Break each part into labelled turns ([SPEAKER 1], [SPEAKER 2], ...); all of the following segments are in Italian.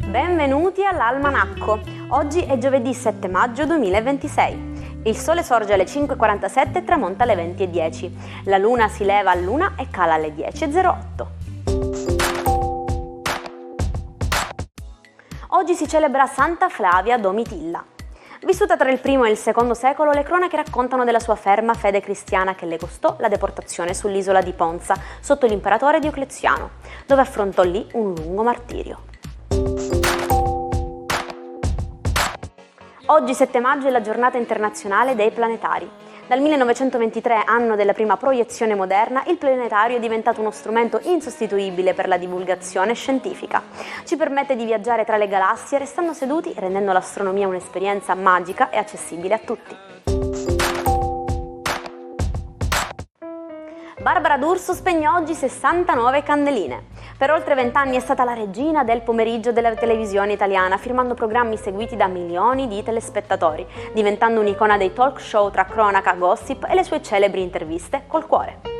[SPEAKER 1] Benvenuti all'Almanacco. Oggi è giovedì 7 maggio 2026. Il sole sorge alle 5:47 e tramonta alle 20:10. La luna si leva all'una e cala alle 10:08. Oggi si celebra Santa Flavia Domitilla. Vissuta tra il I e il II secolo, le cronache raccontano della sua ferma fede cristiana che le costò la deportazione sull'isola di Ponza sotto l'imperatore Diocleziano, dove affrontò lì un lungo martirio. Oggi 7 maggio è la giornata internazionale dei planetari. Dal 1923, anno della prima proiezione moderna, il planetario è diventato uno strumento insostituibile per la divulgazione scientifica. Ci permette di viaggiare tra le galassie restando seduti, rendendo l'astronomia un'esperienza magica e accessibile a tutti. Barbara D'Urso spegne oggi 69 candeline. Per oltre 20 anni è stata la regina del pomeriggio della televisione italiana, firmando programmi seguiti da milioni di telespettatori, diventando un'icona dei talk show tra cronaca, gossip e le sue celebri interviste col cuore.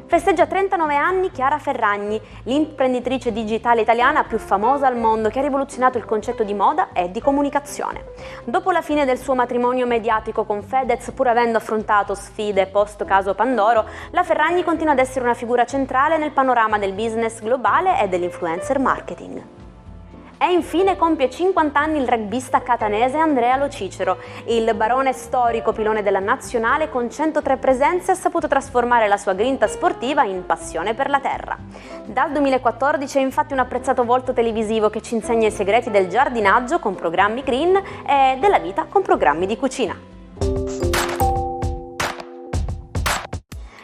[SPEAKER 1] Festeggia 39 anni Chiara Ferragni, l'imprenditrice digitale italiana più famosa al mondo che ha rivoluzionato il concetto di moda e di comunicazione. Dopo la fine del suo matrimonio mediatico con Fedez, pur avendo affrontato sfide post caso Pandoro, la Ferragni continua ad essere una figura centrale nel panorama del business globale e dell'influencer marketing. E infine compie 50 anni il rugbista catanese Andrea Lo Cicero. Il barone storico pilone della nazionale con 103 presenze ha saputo trasformare la sua grinta sportiva in passione per la terra. Dal 2014 è infatti un apprezzato volto televisivo che ci insegna i segreti del giardinaggio con programmi green e della vita con programmi di cucina.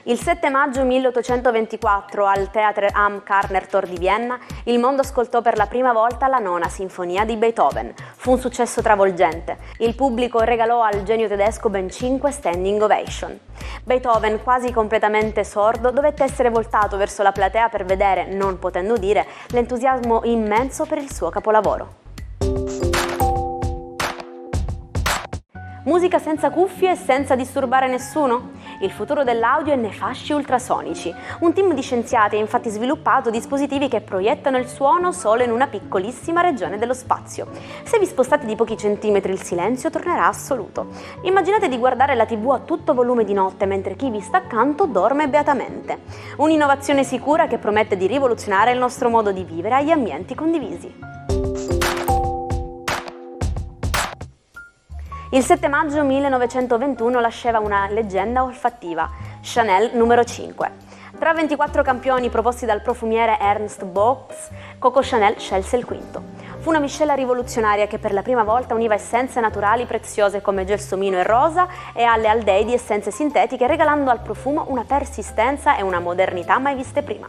[SPEAKER 1] Il 7 maggio 1824 al Theater am Karnertor di Vienna il mondo ascoltò per la prima volta la nona sinfonia di Beethoven. Fu un successo travolgente. Il pubblico regalò al genio tedesco ben 5 standing ovation. Beethoven, quasi completamente sordo, dovette essere voltato verso la platea per vedere, non potendo udire, l'entusiasmo immenso per il suo capolavoro. Musica senza cuffie e senza disturbare nessuno? Il futuro dell'audio è nei fasci ultrasonici. Un team di scienziati ha infatti sviluppato dispositivi che proiettano il suono solo in una piccolissima regione dello spazio. Se vi spostate di pochi centimetri il silenzio tornerà assoluto. Immaginate di guardare la TV a tutto volume di notte mentre chi vi sta accanto dorme beatamente. Un'innovazione sicura che promette di rivoluzionare il nostro modo di vivere agli ambienti condivisi. Il 7 maggio 1921 nasceva una leggenda olfattiva, Chanel numero 5. Tra 24 campioni proposti dal profumiere Ernst Box, Coco Chanel scelse il quinto. Fu una miscela rivoluzionaria che per la prima volta univa essenze naturali preziose come gelsomino e rosa e alle aldei di essenze sintetiche, regalando al profumo una persistenza e una modernità mai viste prima.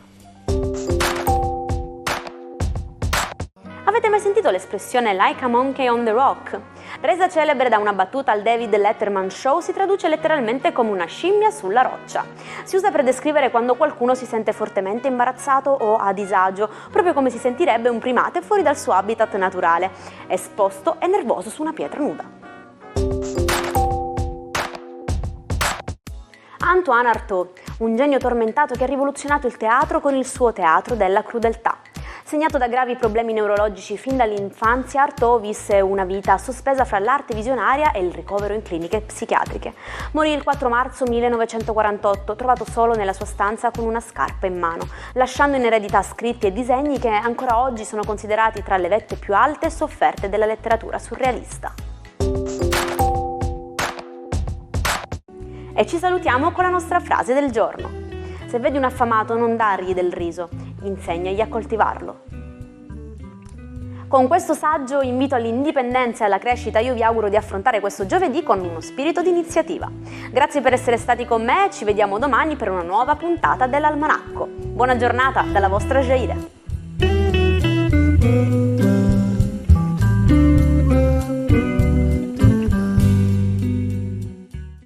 [SPEAKER 1] Avete mai sentito l'espressione "like a monkey on the rock"? Resa celebre da una battuta al David Letterman Show, si traduce letteralmente come una scimmia sulla roccia. Si usa per descrivere quando qualcuno si sente fortemente imbarazzato o a disagio, proprio come si sentirebbe un primate fuori dal suo habitat naturale, esposto e nervoso su una pietra nuda. Antoine Artaud, un genio tormentato che ha rivoluzionato il teatro con il suo teatro della crudeltà. Segnato da gravi problemi neurologici fin dall'infanzia, Artaud visse una vita sospesa fra l'arte visionaria e il ricovero in cliniche psichiatriche. Morì il 4 marzo 1948, trovato solo nella sua stanza con una scarpa in mano, lasciando in eredità scritti e disegni che ancora oggi sono considerati tra le vette più alte e sofferte della letteratura surrealista. E ci salutiamo con la nostra frase del giorno. Se vedi un affamato non dargli del riso, insegnagli a coltivarlo. Con questo saggio invito all'indipendenza e alla crescita, io vi auguro di affrontare questo giovedì con uno spirito di iniziativa. Grazie per essere stati con me, ci vediamo domani per una nuova puntata dell'Almanacco. Buona giornata dalla vostra Jaire.